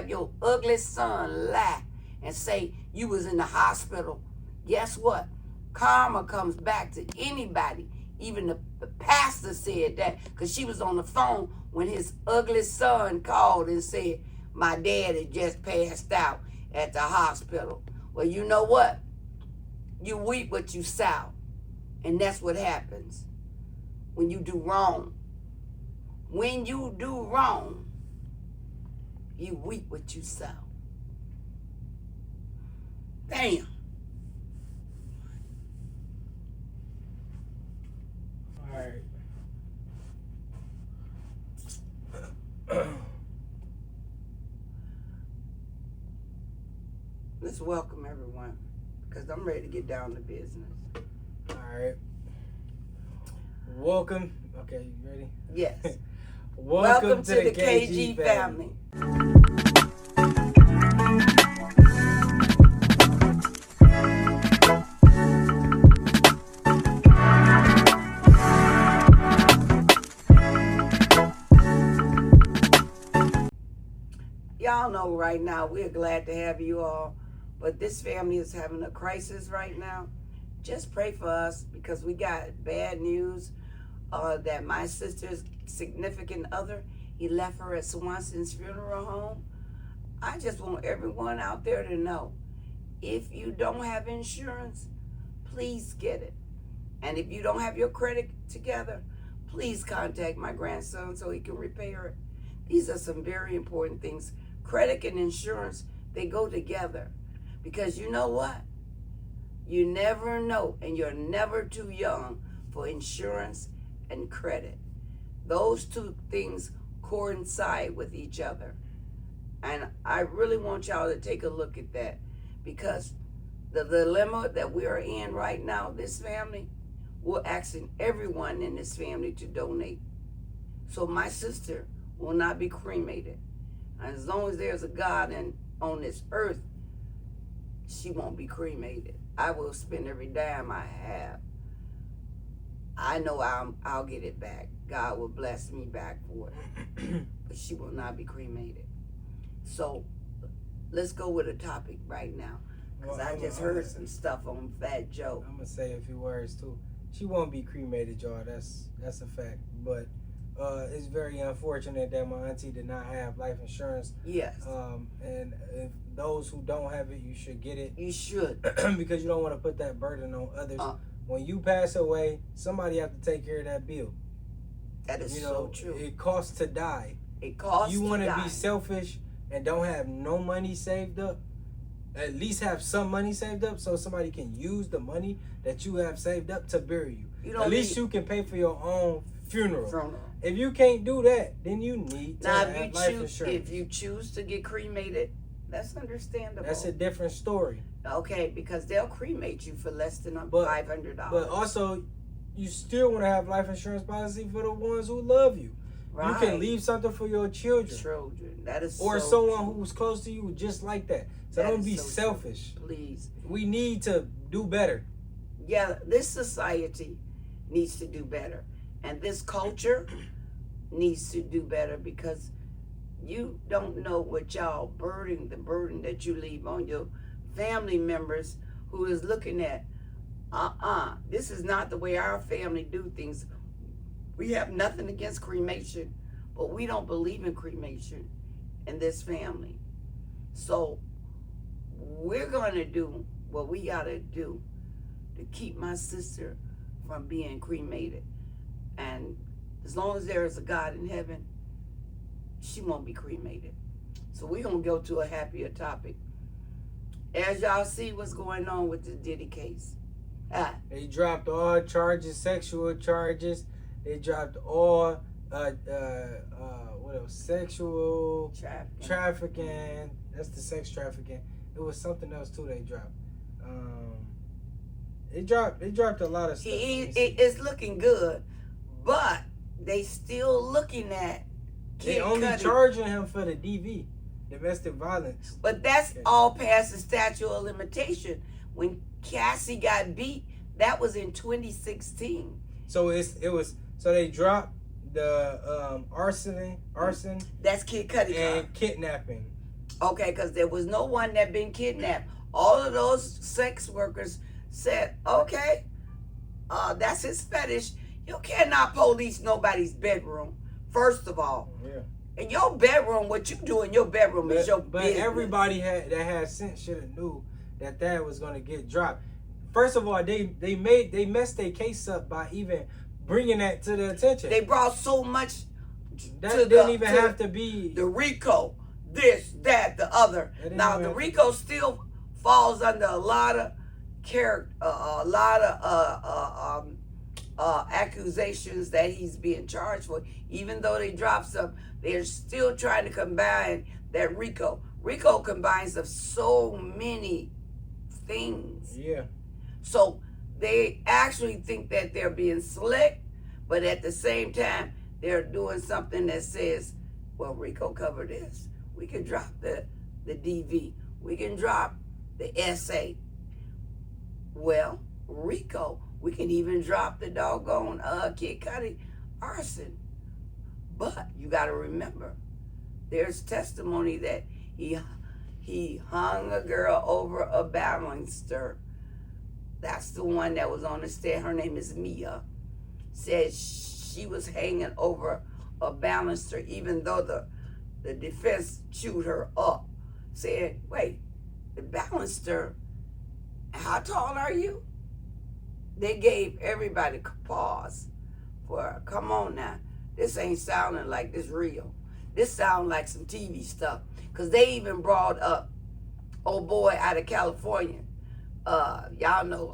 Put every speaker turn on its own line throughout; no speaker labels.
have your ugly son lie and say you was in the hospital, guess what? Karma comes back to anybody. Even the pastor said that because she was on the phone when his ugly son called and said, my dad had just passed out at the hospital. Well, you know what? You reap what you sow. And that's what happens when you do wrong. When you do wrong, you reap what you sow. Damn.
All right.
Let's welcome everyone because I'm ready to get down to business.
All right. Welcome. Okay, you ready?
Yes.
Welcome to the KG family.
Y'all know right now we're glad to have you all, but this family is having a crisis right now. Just pray for us because we got bad news that my sister's significant other, he left her at Swanson's funeral home. I just want everyone out there to know, if you don't have insurance, please get it. And if you don't have your credit together, please contact my grandson so he can repair it. These are some very important things. Credit and insurance, they go together. Because you know what? You never know, and you're never too young for insurance and credit. Those two things coincide with each other. And I really want y'all to take a look at that, because the dilemma that we are in right now, this family, we're asking everyone in this family to donate. So my sister will not be cremated. And as long as there's a God on this earth, she won't be cremated. I will spend every dime I have. I know I'll get it back. God will bless me back for it. But she will not be cremated. So let's go with a topic right now. Because I just heard some stuff on Fat Joe.
I'm going to say a few words too. She won't be cremated, y'all. That's a fact. But it's very unfortunate that my auntie did not have life insurance.
Yes.
And if those who don't have it, you should get it.
You should.
Because you don't want to put that burden on others. When you pass away, somebody have to take care of that bill.
That is so true.
It costs to die.
It costs to die.
You want to be selfish and don't have no money saved up? At least have some money saved up so somebody can use the money that you have saved up to bury you. At least you can pay for your own funeral. If you can't do that, then you need to have life insurance.
If you choose to get cremated, that's understandable.
That's a different story.
Okay, because they'll cremate you for less than $500.
But also, you still want to have life insurance policy for the ones who love you. Right. You can leave something for your children.
That is
or someone who's close to you just like that. So don't be selfish.
True. Please.
We need to do better.
Yeah, this society needs to do better. And this culture needs to do better, because you don't know what y'all the burden that you leave on your family members who is looking at, this is not the way our family do things. We have nothing against cremation, but we don't believe in cremation in this family. So we're going to do what we got to do to keep my sister from being cremated. And as long as there is a God in heaven, she won't be cremated. So we're going to go to a happier topic. As y'all see what's going on with the Diddy case.
They dropped all charges, sexual charges. They dropped all, what else? Sexual trafficking. That's the sex trafficking. It was something else too they dropped. They dropped a lot of stuff.
It's looking good, but they still looking at
They only charging him for the DV, domestic violence.
But that's all past the statute of limitation. When Cassie got beat, that was in 2016.
So so they dropped the arson.
That's Kid Cudi
and kidnapping.
Okay, because there was no one that been kidnapped. All of those sex workers said, okay, that's his fetish. You cannot police nobody's bedroom, first of all.
Yeah.
In your bedroom, what you do in your bedroom is your
But
business.
everybody that had sense should have knew that was gonna get dropped. First of all, they messed their case up by even bringing that to the attention.
They brought so much.
That didn't even have to be
the RICO, this, that, the other. Now the RICO still falls under a lot of accusations that he's being charged for. Even though they dropped some, they're still trying to combine that RICO. RICO combines of so many things.
Yeah.
So they actually think that they're being slick, but at the same time, they're doing something that says, well, RICO covered this. We can drop the DV. We can drop the SA. Well, RICO, we can even drop the doggone Kid Cudi arson. But you got to remember, there's testimony that he hung a girl over a baluster. That's the one that was on the stand. Her name is Mia. Said she was hanging over a baluster, even though the defense chewed her up. Said, wait, the baluster, how tall are you? They gave everybody pause for, come on now. This ain't sounding like this real. This sounds like some TV stuff. Because they even brought up old boy out of California. Y'all know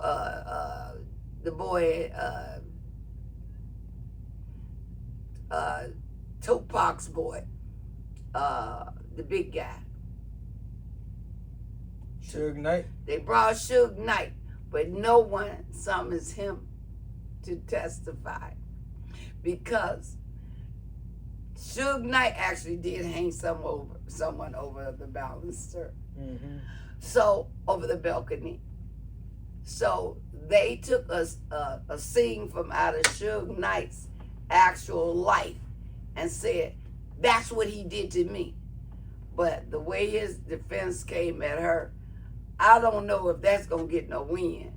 the boy, Tupac's boy, the big guy.
Suge Knight.
They brought Suge Knight, but no one summons him to testify because Suge Knight actually did hang someone over the baluster.
Mm-hmm.
So, over the balcony. So, they took a scene from out of Suge Knight's actual life and said, that's what he did to me. But the way his defense came at her, I don't know if that's going to get no win.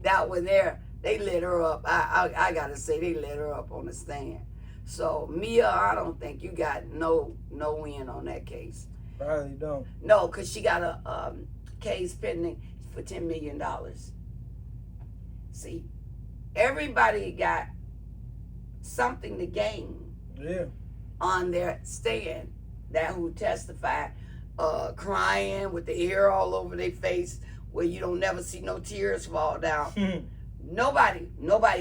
That one there, they lit her up. I got to say, they lit her up on the stand. So, Mia, I don't think you got no win on that case.
Probably don't.
No, because she got a case pending for $10 million. See, everybody got something to gain on their stand. That who testified, crying with the hair all over their face, where you don't never see no tears fall down. Nobody,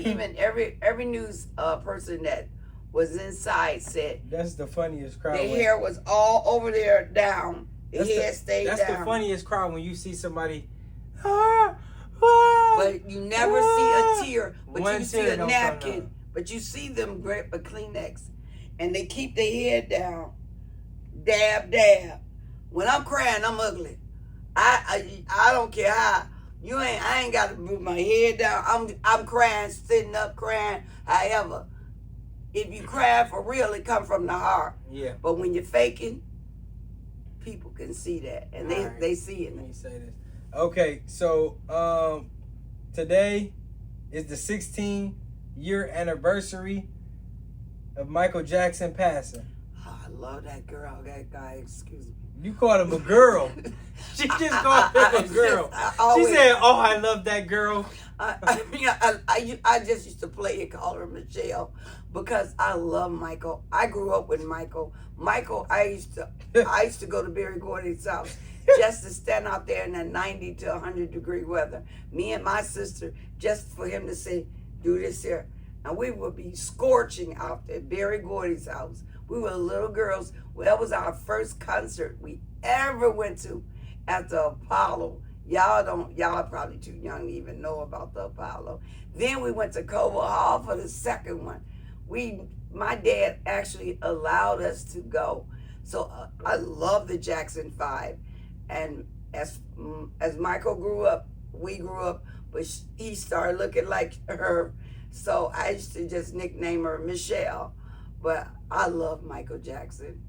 even every news person that was inside said
that's the funniest crowd.
Their hair was all over there down. The hair stayed down.
That's the funniest crowd when you see somebody.
But you never see a tear. But you see a napkin. But you see them grab a Kleenex, and they keep their head down. Dab, dab. When I'm crying, I'm ugly. I don't care how. I ain't got to move my head down. I'm crying, sitting up, crying. However, if you cry for real, it come from the heart.
Yeah.
But when you're faking, people can see that, and they see it.
Let me say this. Okay, so today is the 16-year anniversary of Michael Jackson passing.
Oh, I love that girl, that guy. Excuse me.
You called him a girl. She just called him a girl. She said, "Oh, I love that girl."
I just used to play and call her Michelle because I love Michael. I grew up with Michael. Michael, I used to go to Barry Gordy's house just to stand out there in that 90 to 100 degree weather. Me and my sister, just for him to say, "Do this here," and we would be scorching out there at Barry Gordy's house. We were little girls. Well, that was our first concert we ever went to at the Apollo. Y'all probably too young to even know about the Apollo. Then we went to Cobo Hall for the second one. My dad actually allowed us to go. So I love the Jackson 5. And as Michael grew up, we grew up, but he started looking like her. So I used to just nickname her Michelle. But I love Michael Jackson.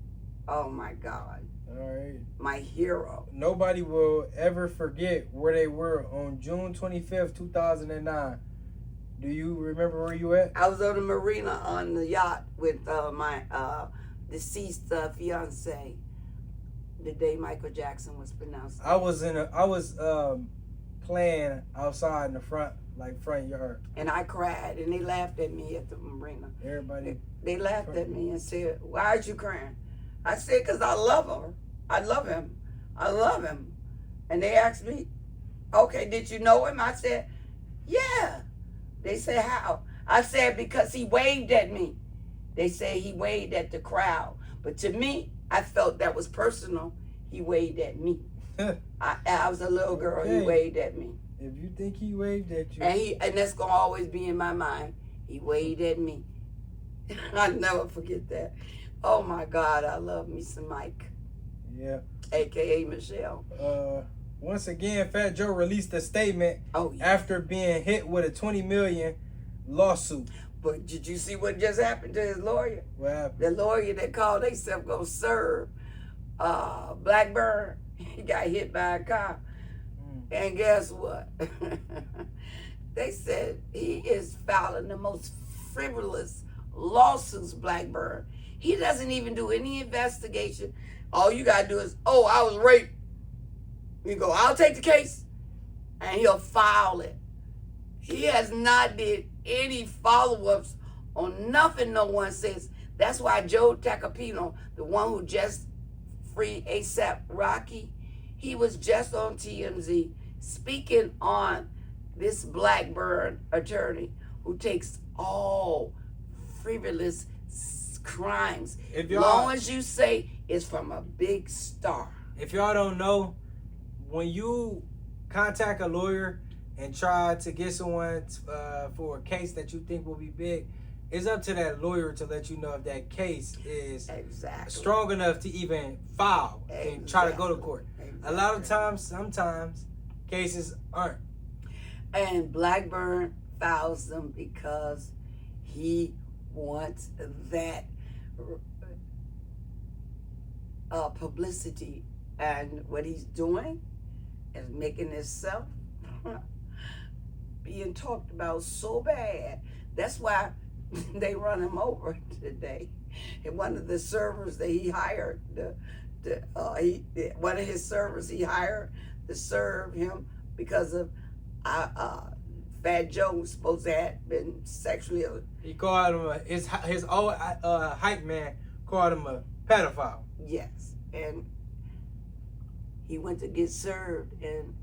Oh my God.
All right.
My hero.
Nobody will ever forget where they were on June 25th, 2009. Do you remember where you at?
I was on the marina on the yacht with my deceased fiance the day Michael Jackson was pronounced.
I was playing outside in the front yard.
And I cried, and they laughed at me at the marina.
Everybody.
They laughed at me and said, "Why are you crying?" I said, "Because I love her. I love him. I love him." And they asked me, "Okay, did you know him?" I said, "Yeah." They said, "How?" I said, "Because he waved at me." They said he waved at the crowd. But to me, I felt that was personal. He waved at me. I was a little girl.
Okay.
He waved at me.
If you think he waved at you.
And that's going to always be in my mind. He waved at me. I'll never forget that. Oh, my God. I love me some Mike.
Yeah.
A.K.A. Michelle.
Once again, Fat Joe released a statement after being hit with a $20 million lawsuit.
But did you see what just happened to his lawyer?
What happened?
The lawyer that called themselves going to serve Blackburn, he got hit by a car. And guess what? They said he is filing the most frivolous lawsuits, Blackburn. He doesn't even do any investigation. All you got to do is, "Oh, I was raped." You go, "I'll take the case." And he'll file it. He has not did any follow-ups on nothing no one says. That's why Joe Tacopino, the one who just freed ASAP Rocky, he was just on TMZ speaking on this Blackburn attorney who takes all frivolous crimes. As long as you say it's from a big star.
If y'all don't know, when you contact a lawyer and try to get someone for a case that you think will be big, it's up to that lawyer to let you know if that case is strong enough to even file and try to go to court. A lot of times, sometimes, cases aren't.
And Blackburn files them because he wants that publicity. And what he's doing is making himself being talked about so bad. That's why they run him over today. And one of the servers that he hired, one of his servers he hired to serve him because of Fat Joe was supposed to have been sexually.
He called him his old hype man called him a pedophile.
Yes, and he went to get served, and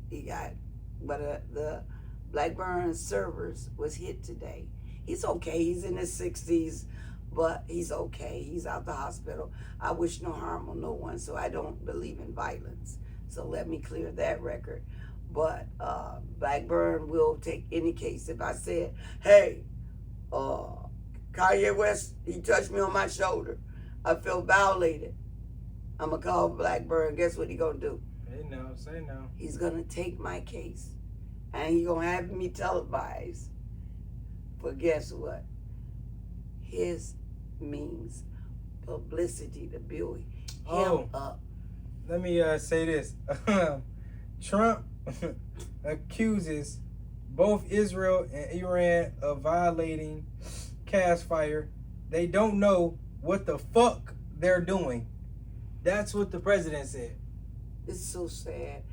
he got, but the Blackburn servers was hit today. He's okay. He's in his 60s, but he's okay. He's out the hospital. I wish no harm on no one, so I don't believe in violence. So let me clear that record. But Blackburn will take any case. If I said, "Hey, Kanye West, he touched me on my shoulder, I feel violated," I'm going to call Blackburn. Guess what he going to do?
Say no.
He's going to take my case, and he going to have me televised. But guess what? His means publicity to build him up.
Let me say this. Trump accuses both Israel and Iran of violating ceasefire. They don't know what the fuck they're doing. That's what the president said.
It's so sad.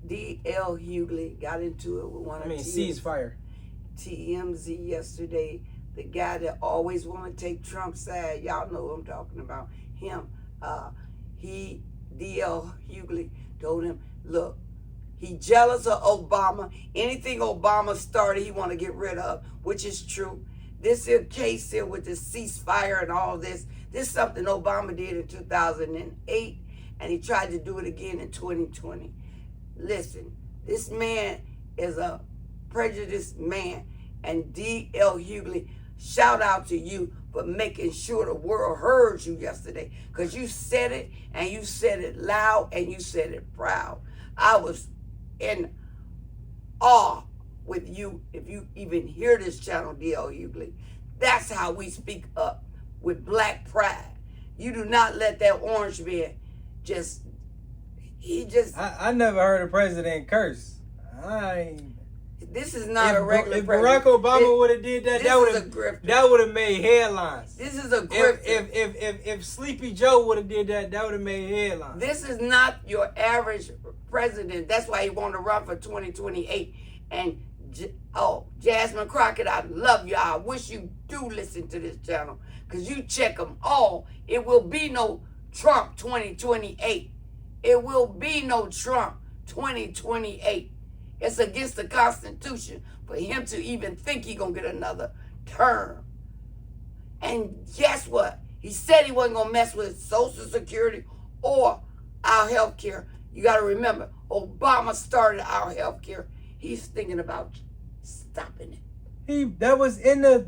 D.L. Hugley got into it with one of
ceasefire.
TMZ yesterday. The guy that always want to take Trump's side. Y'all know who I'm talking about. Him. D.L. Hugley told him, look, he jealous of Obama. Anything Obama started, he want to get rid of, which is true. This here case here with the ceasefire and all this is something Obama did in 2008, and he tried to do it again in 2020. Listen, this man is a prejudiced man, and D.L. Hugley, shout out to you for making sure the world heard you yesterday, because you said it, and you said it loud, and you said it proud. I was in awe with you. If you even hear this channel, D.L. Hugley, that's how we speak up with black pride. You do not let that orange man
I never heard a president curse.
This is not a regular
if
president.
Barack Obama would have did that, that would have made headlines.
This is a grifter.
If Sleepy Joe would have did that, that would have made headlines.
This is not your average president. That's why he want to run for 2028. And Jasmine Crockett, I love you. I wish you do listen to this channel, because you check them all. It will be no Trump 2028. It will be no Trump 2028. It's against the Constitution for him to even think he's going to get another term. And guess what? He said he wasn't going to mess with Social Security or our health care. You got to remember, Obama started our health care. He's thinking about stopping it.
That was in the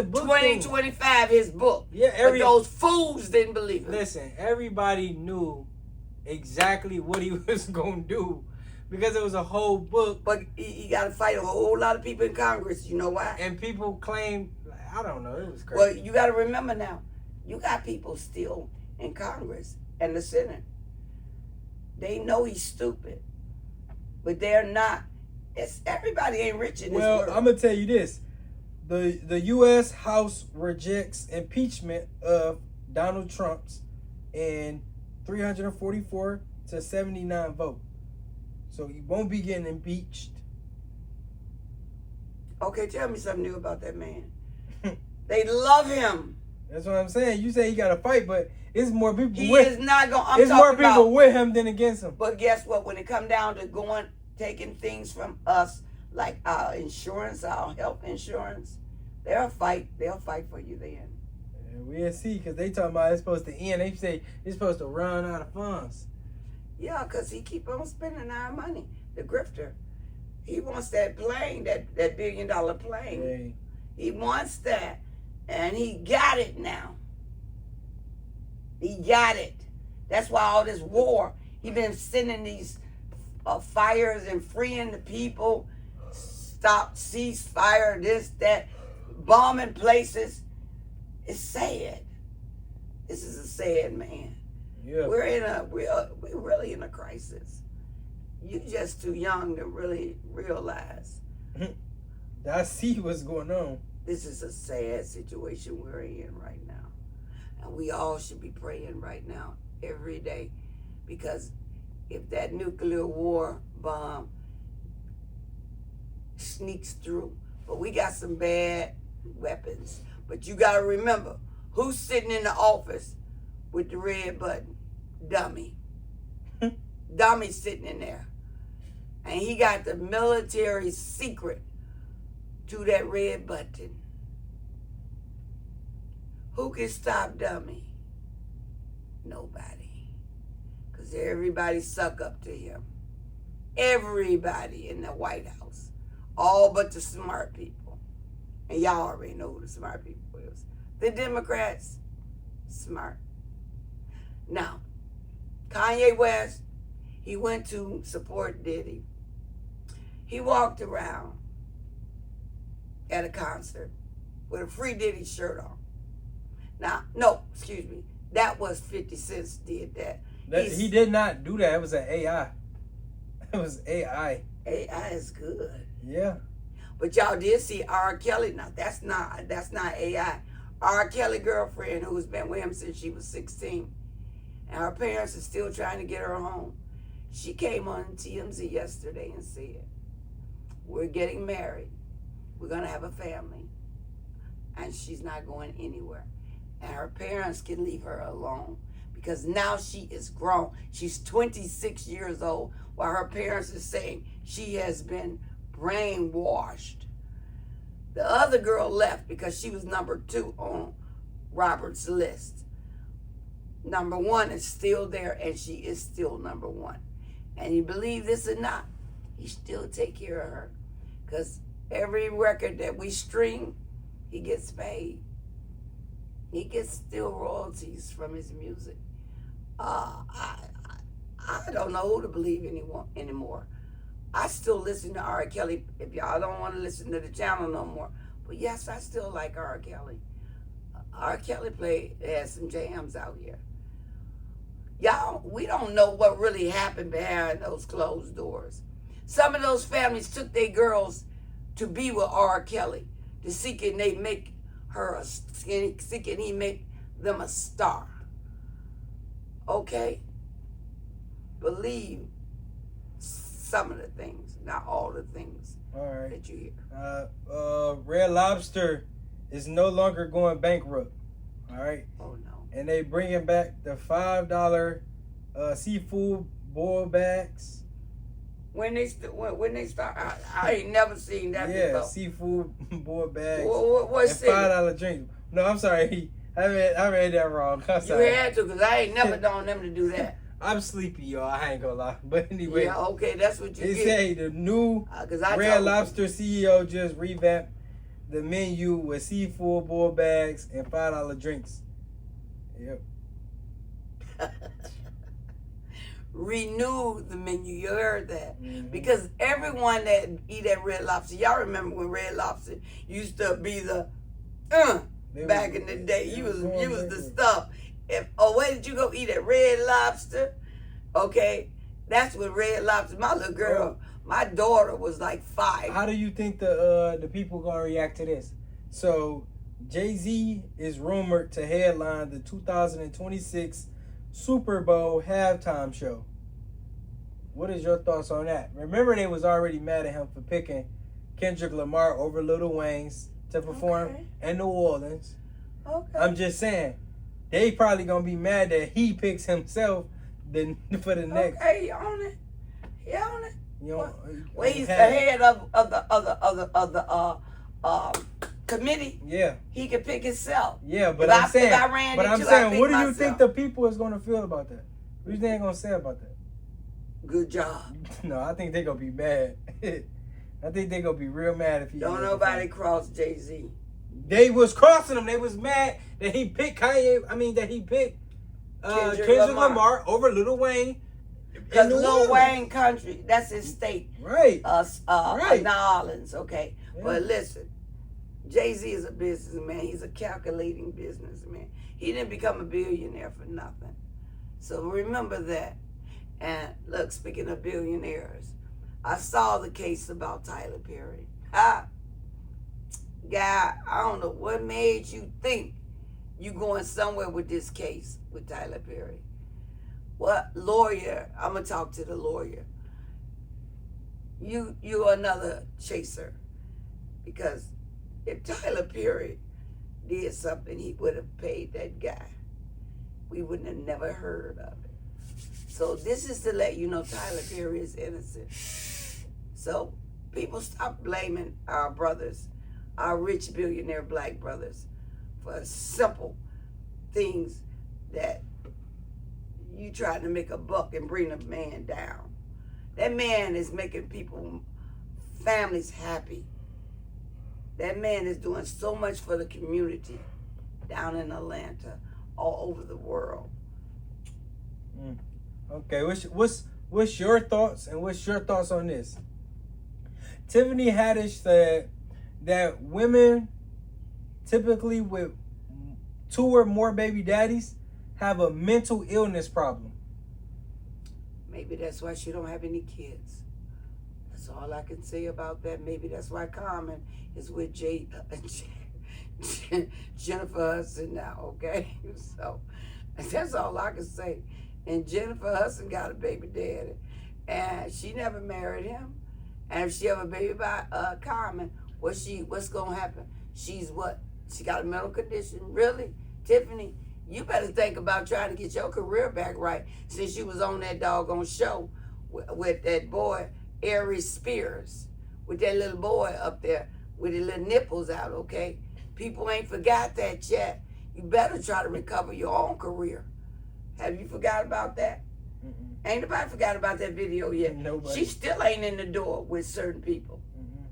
book.
2025, his book.
Yeah,
but those fools didn't believe it.
Listen, everybody knew exactly what he was going to do, because it was a whole book.
But he got to fight a whole lot of people in Congress. You know why?
And people claim, I don't know, it was crazy.
Well, you got to remember now, you got people still in Congress and the Senate. They know he's stupid, but they're not. Everybody ain't rich in this world.
Well, I'm going to tell you this. The U.S. House rejects impeachment of Donald Trump's in 344 to 79 vote. So he won't be getting impeached.
Okay, tell me something new about that man. They love him.
That's what I'm saying. You say he got to fight, but it's more people
is not going.
It's more people with him than against him.
But guess what? When it come down to taking things from us, like our insurance, our health insurance, they'll fight for you then.
And we'll see, because they talking about it's supposed to end. They say it's supposed to run out of funds.
Yeah, because he keep on spending our money. The grifter. He wants that plane, that $1 billion plane.
Hey.
He wants that. And he got it now. He got it. That's why all this war. He been sending these fires and freeing the people. Stop, ceasefire, this, that. Bombing places. It's sad. This is a sad man.
Yeah.
We're really in a crisis. You just too young to really realize.
I see what's going on.
This is a sad situation we're in right now. And we all should be praying right now, every day. Because if that nuclear war bomb sneaks through, but we got some bad weapons. But you got to remember, who's sitting in the office with the red button? Dummy. Dummy's sitting in there. And he got the military secret to that red button. Who can stop Dummy? Nobody. Because everybody suck up to him. Everybody in the White House. All but the smart people. And y'all already know who the smart people is. The Democrats, smart. Now, Kanye West, he went to support Diddy. He walked around at a concert with a free Diddy shirt on. Now, no, excuse me. That was 50 Cent did that.
He did not do that. It was an AI. It was AI.
AI is good.
Yeah.
But y'all did see R. Kelly. Now, that's not AI. R. Kelly girlfriend who's been with him since she was 16. And her parents are still trying to get her home. She came on TMZ yesterday and said, we're getting married. We're going to have a family. And she's not going anywhere. And her parents can leave her alone because now she is grown. She's 26 years old, while her parents are saying she has been brainwashed. The other girl left because she was number 2 on Robert's list. Number 1 is still there, and she is still number 1. And you believe this or not, he still take care of her. Because every record that we stream, he gets paid. He gets still royalties from his music. I don't know who to believe anymore. I still listen to R. Kelly. If y'all don't want to listen to the channel no more. But yes, I still like R. Kelly. R. Kelly has some jams out here. Y'all, we don't know what really happened behind those closed doors. Some of those families took their girls to be with R. Kelly, to seeking they make her seeking he make them a star. Okay? Believe some of the things, not all the things that you hear.
Red Lobster is no longer going bankrupt. All right.
Oh no.
And they bringing back the $5 seafood boil bags.
When they start, I ain't never seen that before.
Yeah, seafood boil bags.
What's
and $5 drinks. No, I'm sorry. I read that wrong. I'm sorry.
You had to, because I ain't never known them to do that.
I'm sleepy, y'all. I ain't gonna lie. But anyway.
Yeah, okay, that's what you
they
get.
say the new Red Lobster CEO just revamped the menu with seafood boil bags and $5 drinks. Yep.
Renew the menu. You heard that.
Mm-hmm.
Because everyone that eat at Red Lobster, y'all remember when Red Lobster used to be the back in the day. You was the stuff. Where did you go eat at Red Lobster? Okay. That's when Red Lobster, my little girl, my daughter was like 5.
How do you think the people gonna react to this? So Jay-Z is rumored to headline the 2026 Super Bowl halftime show. What is your thoughts on that? Remember, they was already mad at him for picking Kendrick Lamar over Lil Wayne's to perform in New Orleans.
Okay.
I'm just saying, they probably gonna be mad that he picks himself then for the next.
Okay, he on it. He on it.
You know,
well, he's the head of the committee.
Yeah.
He can pick himself.
Yeah, but I'm saying, what do you think the people is gonna feel about that? What do you think they're gonna say about that?
Good job.
No, I think they're gonna be mad. I think they're gonna be real mad if he
don't nobody cross Jay-Z.
They was crossing him. They was mad that he picked that he picked Kendrick Lamar over Lil Wayne.
Because Lil Wayne country, that's his state.
Right.
New Orleans, okay.
Yeah.
But listen, Jay-Z is a businessman. He's a calculating businessman. He didn't become a billionaire for nothing. So remember that. And look, speaking of billionaires, I saw the case about Tyler Perry. Guy, I don't know what made you think you going somewhere with this case with Tyler Perry. What lawyer? I'm gonna talk to the lawyer. You're another chaser, because if Tyler Perry did something, he would have paid that guy. We wouldn't have never heard of it. So this is to let you know Tyler Perry is innocent. So people stop blaming our brothers, our rich billionaire black brothers, for simple things that you trying to make a buck and bring a man down. That man is making families happy. That man is doing so much for the community down in Atlanta, all over the world.
Okay, what's your thoughts, and what's your thoughts on this? Tiffany Haddish said that women typically with 2 or more baby daddies have a mental illness problem.
Maybe that's why she don't have any kids. That's all I can say about that. Maybe that's why Carmen is with Jennifer Hudson now, okay? So that's all I can say. And Jennifer Hudson got a baby daddy, and she never married him. And if she have a baby by Carmen, what's gonna happen? She's what? She got a mental condition. Really? Tiffany, you better think about trying to get your career back right, since you was on that doggone show with that boy, Aries Spears, with that little boy up there with his little nipples out, okay? People ain't forgot that yet. You better try to recover your own career. Have you forgot about that? Mm-mm. Ain't nobody forgot about that video yet.
Nobody.
She still ain't in the door with certain people. Mm-hmm.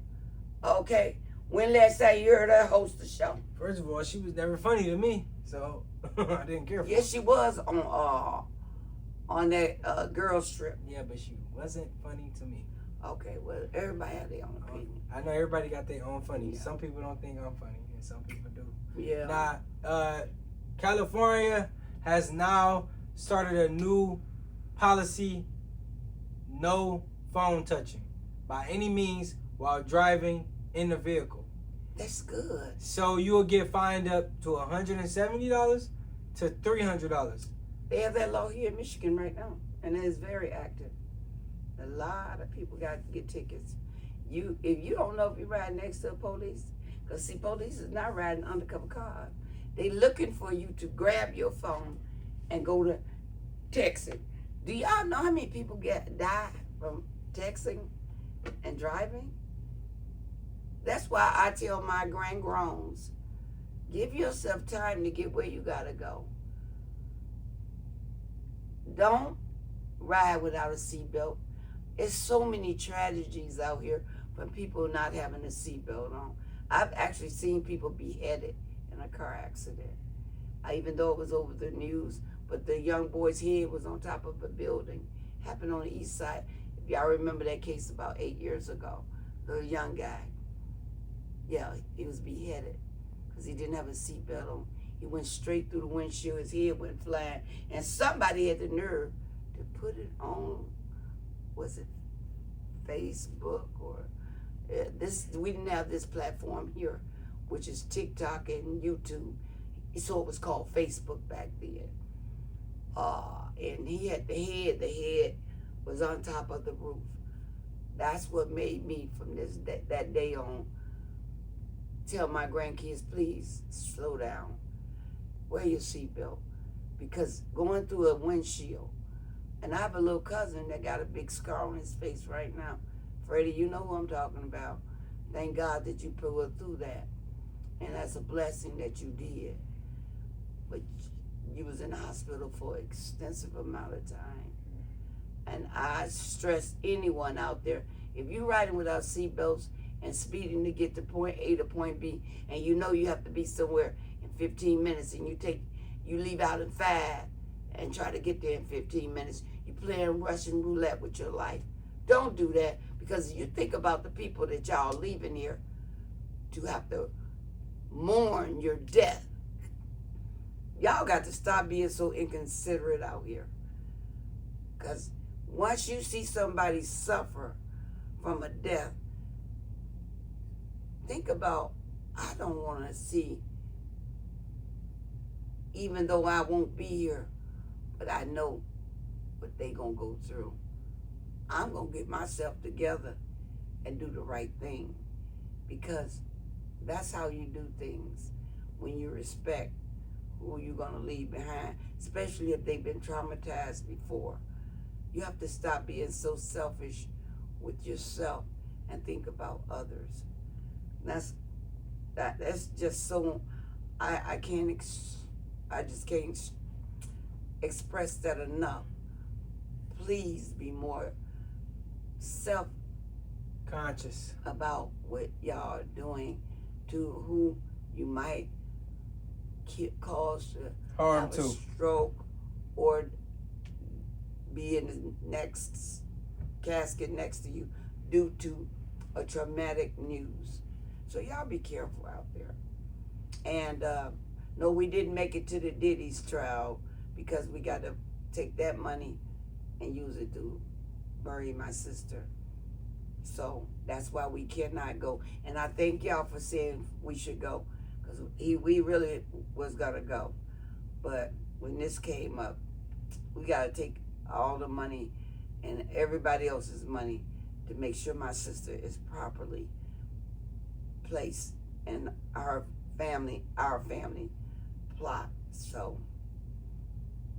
Okay? When last time you heard her host the show?
First of all, she was never funny to me, so I didn't care for her.
Yes, she was on that girl strip.
Yeah, but she wasn't funny to me.
Okay, well, everybody have their own opinion.
I know everybody got their own funny.
Yeah.
Some people don't think I'm funny, and some people do.
Yeah.
Now, California has now started a new policy: no phone touching by any means while driving in the vehicle.
That's good.
So you'll get fined up to $170 to $300.
They have that law here in Michigan right now, and it is very active. A lot of people got to get tickets. If you don't know if you ride next to a police, because see, police is not riding undercover cars. They looking for you to grab your phone and go to texting. Do y'all know how many people die from texting and driving? That's why I tell my grand-growns, give yourself time to get where you gotta go. Don't ride without a seatbelt. There's so many tragedies out here from people not having a seatbelt on. I've actually seen people beheaded in a car accident. Even though it was over the news, but the young boy's head was on top of a building. Happened on the east side. If y'all remember that case about 8 years ago, the young guy. Yeah, he was beheaded because he didn't have a seatbelt on. He went straight through the windshield. His head went flying, and somebody had the nerve to put it on. Was it Facebook or this? We didn't have this platform here, which is TikTok and YouTube. So it was called Facebook back then. And he had the head was on top of the roof. That's what made me from that day on tell my grandkids, please slow down. Wear your seatbelt. Because going through a windshield, and I have a little cousin that got a big scar on his face right now. Freddie, you know who I'm talking about. Thank God that you pulled through that. And that's a blessing that you did. But you was in the hospital for an extensive amount of time. And I stress anyone out there, if you're riding without seatbelts and speeding to get to point A to point B, and you know you have to be somewhere in 15 minutes, and you leave out in 5 and try to get there in 15 minutes, you playing Russian roulette with your life. Don't do that, because you think about the people that y'all leaving here to have to mourn your death. Y'all got to stop being so inconsiderate out here. Because once you see somebody suffer from a death, think about, I don't want to see, even though I won't be here, but I know what they going to go through. I'm going to get myself together and do the right thing, because that's how you do things, when you respect who you're going to leave behind, especially if they've been traumatized before. You have to stop being so selfish with yourself and think about others. That's just so, I just can't express that enough. Please be more self-conscious about what y'all are doing to who you might cause to
harm
have
to,
a stroke or be in the next casket next to you due to a traumatic news. So y'all be careful out there. And no, we didn't make it to the Diddy's trial because we got to take that money and use it to bury my sister. So that's why we cannot go. And I thank y'all for saying we should go, because we really was gonna go. But when this came up, we got to take all the money and everybody else's money to make sure my sister is properly placed in our family plot. So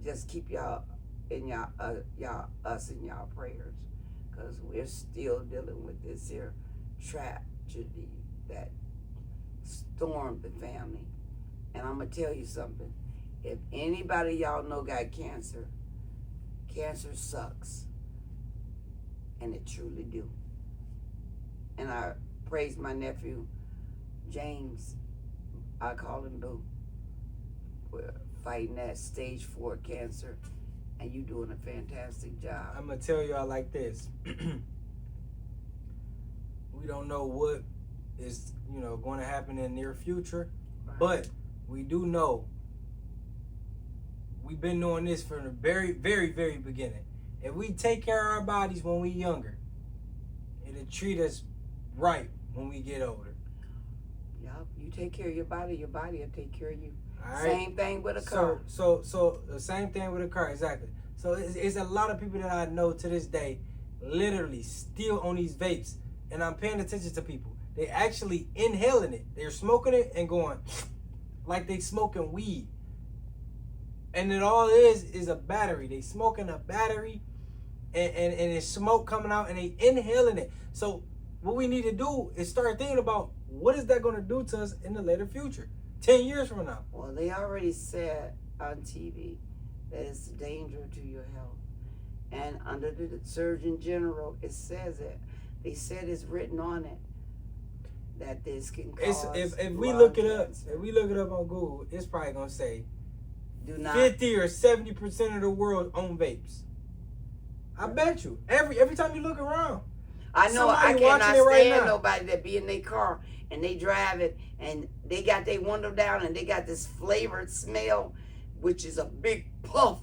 just keep y'all in us in y'all prayers, because we're still dealing with this here tragedy that stormed the family. And I'm gonna tell you something. If anybody y'all know got cancer, cancer sucks. And it truly do. And I praise my nephew, James, I call him Boo, for fighting that stage 4 cancer. And you doing a fantastic job.
I'm going to tell y'all like this. We don't know what is, going to happen in the near future. Right. But we do know we've been doing this from the very, very, very beginning. If we take care of our bodies when we're younger, it'll treat us right when we get older.
Yup, you take care of your body will take care of you.
All right?
Same thing with a car.
So the same thing with a car, exactly. So it's a lot of people that I know to this day literally still on these vapes, and I'm paying attention to people. They actually inhaling it. They're smoking it and going like they smoking weed. And it all is a battery. They smoking a battery and it's smoke coming out and they inhaling it. So what we need to do is start thinking about what is that going to do to us in the later future, 10 years from now.
Well, they already said on TV that it's a danger to your health. And under the Surgeon General, it says it. They said it's written on it that this can cause
if we look it up, if we look it up on Google, it's probably gonna say
do not
50 or 70% of the world own vapes. I bet you. Every time you look around.
I know I cannot stand nobody that be in their car and they drive it and they got their window down and they got this flavored smell, which is a big puff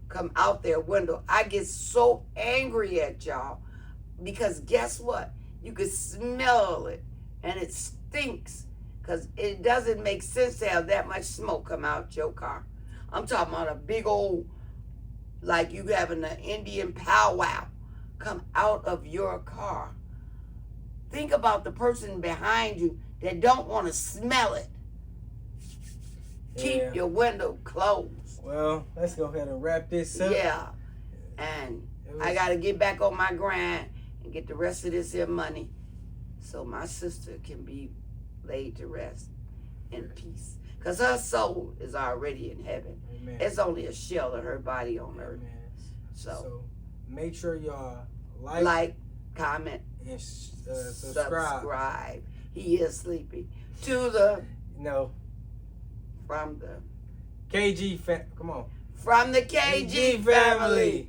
come out their window. I get so angry at y'all because guess what? You can smell it and it stinks because it doesn't make sense to have that much smoke come out your car. I'm talking about a big old, like you having an Indian powwow come out of your car. Think about the person behind you that don't want to smell it. Keep your window closed.
Well, let's go ahead and wrap this up.
Yeah. And I got to get back on my grind and get the rest of this here money so my sister can be laid to rest in peace. Because her soul is already in heaven.
Amen.
It's only a shell of her body on earth.
Amen.
So
make sure y'all
like, comment,
and subscribe.
He is sleepy. To the
from the KG come on.
From the KG family.